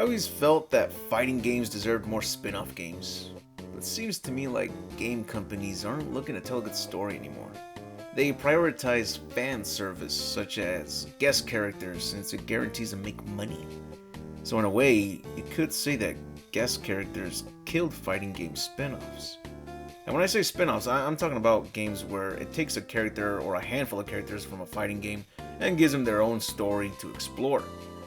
always felt that fighting games deserved more spin-off games, but it seems to me like game companies aren't looking to tell a good story anymore. They prioritize fan service, such as guest characters, since it guarantees to make money. So in a way, you could say that guest characters killed fighting game spin-offs. And when I say spin-offs, I'm talking about games where it takes a character or a handful of characters from a fighting game and gives them their own story to explore.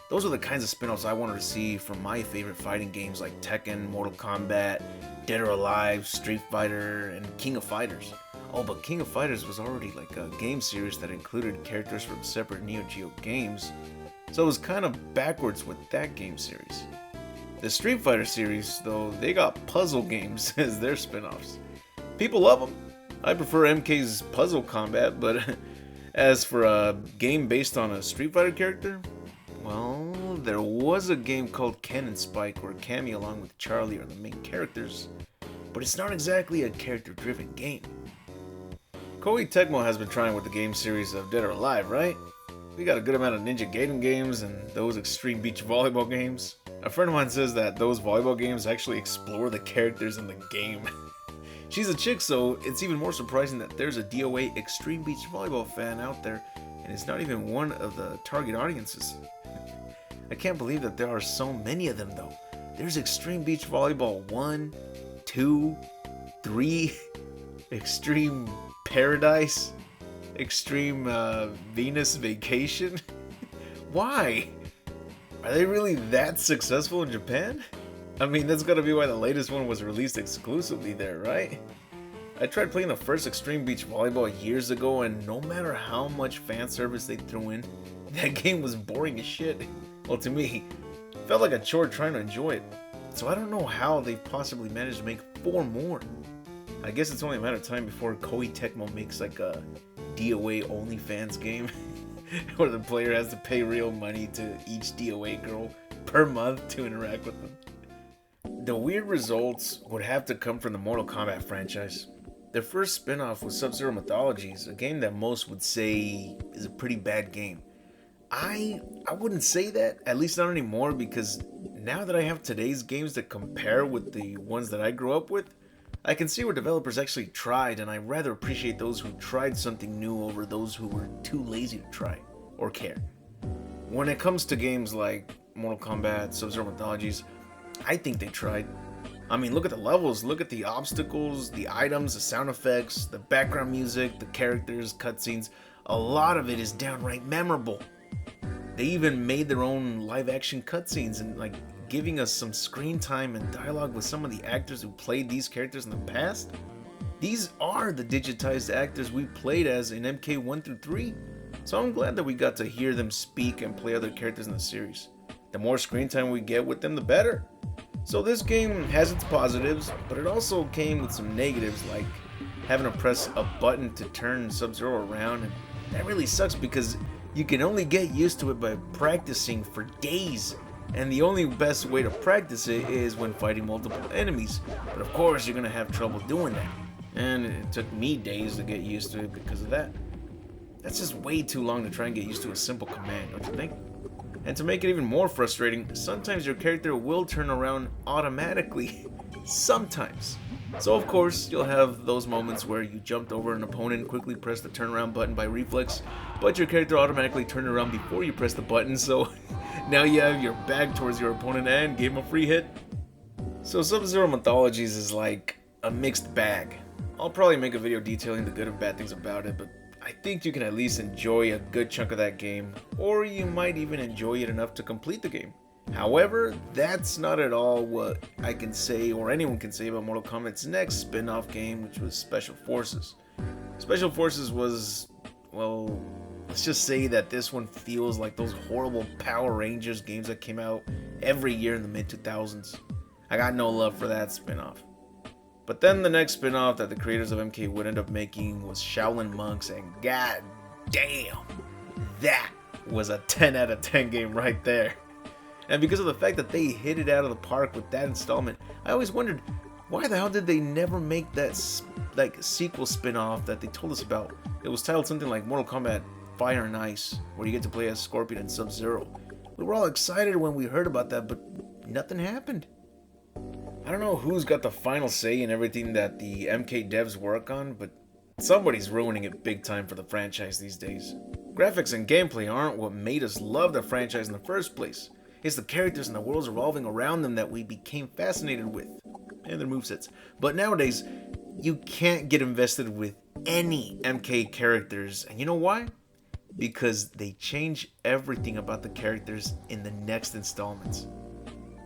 Those are the kinds of spin-offs I wanted to see from my favorite fighting games like Tekken, Mortal Kombat, Dead or Alive, Street Fighter, and King of Fighters. Oh, but King of Fighters was already like a game series that included characters from separate Neo Geo games, so it was kind of backwards with that game series. The Street Fighter series, though, they got puzzle games as their spin-offs. People love them. I prefer MK's Puzzle Combat, but as for a game based on a Street Fighter character, well, there was a game called Ken and Spike where Cammy along with Charlie are the main characters, but it's not exactly a character-driven game. Koei Tecmo has been trying with the game series of Dead or Alive, right? We got a good amount of Ninja Gaiden games and those extreme beach volleyball games. A friend of mine says that those volleyball games actually explore the characters in the game. She's a chick, so it's even more surprising that there's a DOA Extreme Beach Volleyball fan out there, and it's not even one of the target audiences. I can't believe that there are so many of them though. There's Extreme Beach Volleyball 1, 2, 3, Extreme Paradise, Extreme Venus Vacation. Why? Are they really that successful in Japan? I mean, that's gotta be why the latest one was released exclusively there, right? I tried playing the first Extreme Beach Volleyball years ago, and no matter how much fan service they threw in, that game was boring as shit. Well, to me, it felt like a chore trying to enjoy it. So I don't know how they possibly managed to make 4 more. I guess it's only a matter of time before Koei Tecmo makes like a DOA OnlyFans game, where the player has to pay real money to each DOA girl per month to interact with them. The weird results would have to come from the Mortal Kombat franchise. Their first spin-off was Sub-Zero Mythologies, a game that most would say is a pretty bad game. I wouldn't say that, at least not anymore, because now that I have today's games to compare with the ones that I grew up with, I can see where developers actually tried, and I rather appreciate those who tried something new over those who were too lazy to try or care. When it comes to games like Mortal Kombat, Sub-Zero Mythologies, I think they tried. I mean, look at the levels, look at the obstacles, the items, the sound effects, the background music, the characters, cutscenes. A lot of it is downright memorable. They even made their own live-action cutscenes and like giving us some screen time and dialogue with some of the actors who played these characters in the past. These are the digitized actors we played as in MK1 through 3, so I'm glad that we got to hear them speak and play other characters in the series. The more screen time we get with them, the better. So this game has its positives, but it also came with some negatives, like having to press a button to turn Sub-Zero around, and that really sucks because you can only get used to it by practicing for days, and the only best way to practice it is when fighting multiple enemies, but of course you're gonna have trouble doing that, and it took me days to get used to it because of that. That's just way too long to try and get used to a simple command, don't you think? And to make it even more frustrating, sometimes your character will turn around automatically. Sometimes. So of course, you'll have those moments where you jumped over an opponent, quickly pressed the turnaround button by reflex, but your character automatically turned around before you pressed the button, so now you have your back towards your opponent and gave him a free hit. So Sub-Zero Mythologies is like a mixed bag. I'll probably make a video detailing the good and bad things about it, but I think you can at least enjoy a good chunk of that game, or you might even enjoy it enough to complete the game. However, that's not at all what I can say or anyone can say about Mortal Kombat's next spin-off game, which was Special Forces. Special Forces was, well, let's just say that this one feels like those horrible Power Rangers games that came out every year in the mid-2000s. I got no love for that spin-off. But then the next spin-off that the creators of MK would end up making was Shaolin Monks, and god damn, that was a 10 out of 10 game right there. And because of the fact that they hit it out of the park with that installment, I always wondered, why the hell did they never make that sequel spin-off that they told us about? It was titled something like Mortal Kombat Fire and Ice, where you get to play as Scorpion and Sub-Zero. We were all excited when we heard about that, but nothing happened. I don't know who's got the final say in everything that the MK devs work on, but somebody's ruining it big time for the franchise these days. Graphics and gameplay aren't what made us love the franchise in the first place. It's the characters and the worlds revolving around them that we became fascinated with, and their movesets. But nowadays, you can't get invested with any MK characters, and you know why? Because they change everything about the characters in the next installments.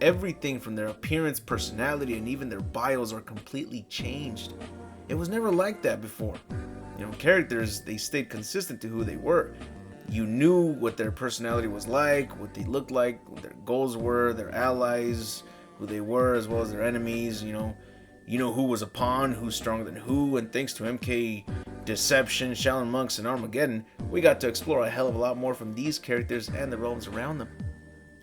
Everything from their appearance, personality, and even their bios are completely changed. It was never like that before. You know, characters, they stayed consistent to who they were. You knew what their personality was like, what they looked like, what their goals were, their allies, who they were, as well as their enemies. You know who was a pawn, who's stronger than who, and thanks to MK Deception, Shaolin Monks, and Armageddon, we got to explore a hell of a lot more from these characters and the realms around them.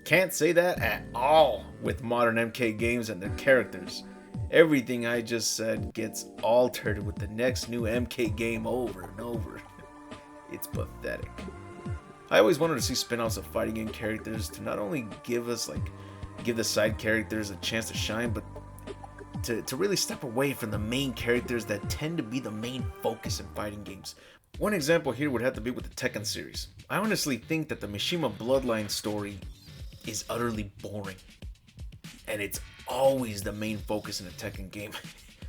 Can't say that at all with modern MK games and their characters. Everything I just said gets altered with the next new MK game over and over. It's pathetic. I always wanted to see spin-offs of fighting game characters to not only give the side characters a chance to shine, but to really step away from the main characters that tend to be the main focus in fighting games. One example here would have to be with the Tekken series. I honestly think that the Mishima Bloodline story is utterly boring, and it's always the main focus in a Tekken game.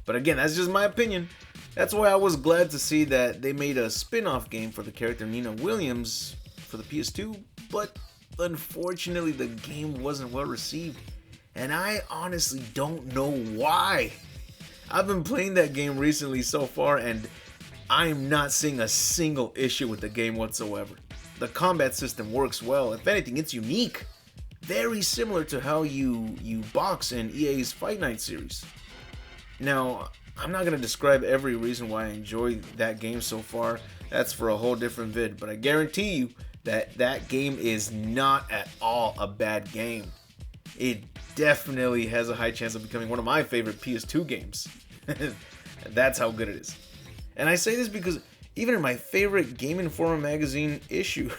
But again, that's just my opinion. That's why I was glad to see that they made a spin-off game for the character Nina Williams for the PS2, but unfortunately the game wasn't well received, and I honestly don't know why. I've been playing that game recently so far, and I'm not seeing a single issue with the game whatsoever. The combat system works well. If anything, it's unique. Very similar to how you box in EA's Fight Night series. Now, I'm not going to describe every reason why I enjoy that game so far. That's for a whole different vid. But I guarantee you that that game is not at all a bad game. It definitely has a high chance of becoming one of my favorite PS2 games. That's how good it is. And I say this because even in my favorite Game Informer magazine issue,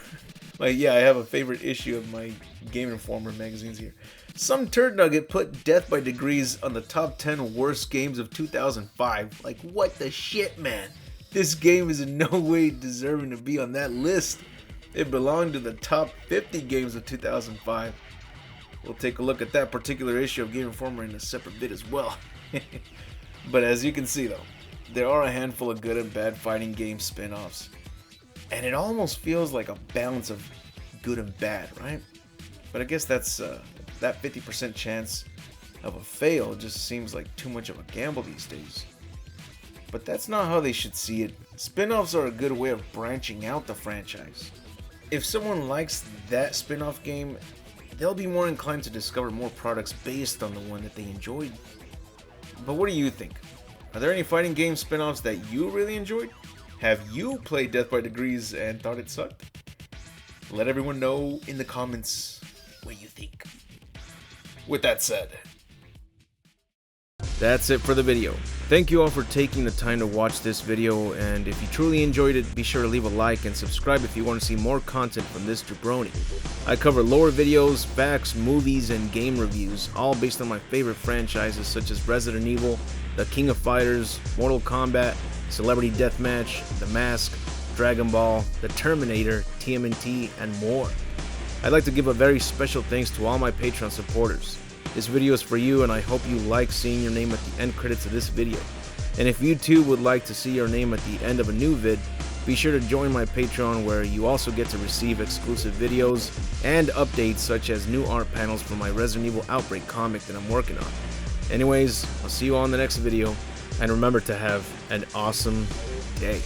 I have a favorite issue of my Game Informer magazines here. Some turd nugget put Death by Degrees on the top 10 worst games of 2005. Like, what the shit, man? This game is in no way deserving to be on that list. It belonged to the top 50 games of 2005. We'll take a look at that particular issue of Game Informer in a separate vid as well. But as you can see though, there are a handful of good and bad fighting game spin-offs. And it almost feels like a balance of good and bad, right? But I guess that's that 50% chance of a fail just seems like too much of a gamble these days. But that's not how they should see it. Spin-offs are a good way of branching out the franchise. If someone likes that spin-off game, they'll be more inclined to discover more products based on the one that they enjoyed. But what do you think? Are there any fighting game spin-offs that you really enjoyed? Have you played Death by Degrees and thought it sucked? Let everyone know in the comments what you think. With that said, that's it for the video. Thank you all for taking the time to watch this video, and if you truly enjoyed it, be sure to leave a like and subscribe if you want to see more content from this jabroni. I cover lore videos, facts, movies, and game reviews, all based on my favorite franchises such as Resident Evil, The King of Fighters, Mortal Kombat, Celebrity Deathmatch, The Mask, Dragon Ball, The Terminator, TMNT, and more. I'd like to give a very special thanks to all my Patreon supporters. This video is for you, and I hope you like seeing your name at the end credits of this video. And if you too would like to see your name at the end of a new vid, be sure to join my Patreon, where you also get to receive exclusive videos and updates such as new art panels for my Resident Evil Outbreak comic that I'm working on. Anyways, I'll see you all in the next video, and remember to have an awesome day.